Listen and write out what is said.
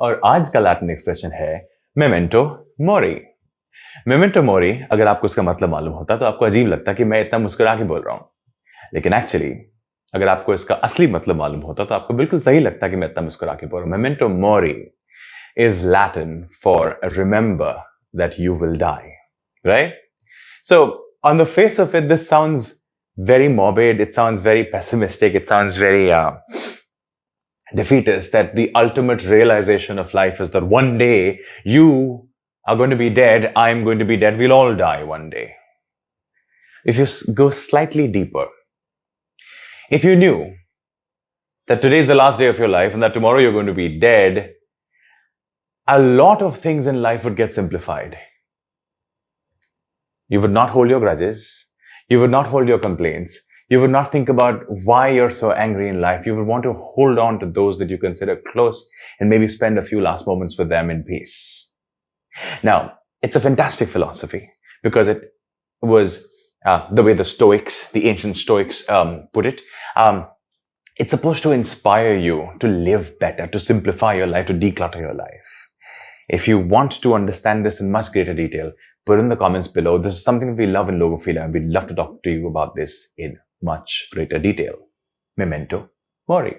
और आज का लैटिन एक्सप्रेशन है मेमेंटो मोरी। मेमेंटो मोरी अगर आपको उसका मतलब मालूम होता तो आपको अजीब लगता कि मैं इतना मुस्कुरा के बोल रहा हूं, लेकिन एक्चुअली अगर आपको इसका असली मतलब मालूम होता तो आपको बिल्कुल सही लगता कि मैं इतना मुस्कुरा के बोल रहा हूं। Memento mori is Latin for remember that you will die, right? So on the face of it, this sounds very morbid, it sounds very pessimistic, it sounds very defeatist, that the ultimate realization of life is that one day you are going to be dead, I'm going to be dead, we'll all die one day. If you go slightly deeper, if you knew that today is the last day of your life and that tomorrow you're going to be dead, a lot of things in life would get simplified. You would not hold your grudges. You would not hold your complaints. You would not think about why you're so angry in life. You would want to hold on to those that you consider close and maybe spend a few last moments with them in peace. Now, it's a fantastic philosophy because it was the way the Stoics, the ancient Stoics put it. It's supposed to inspire you to live better, to simplify your life, to declutter your life. If you want to understand this in much greater detail, put in the comments below. This is something we love in Logophilia, and we'd love to talk to you about this in much greater detail. Memento Mori.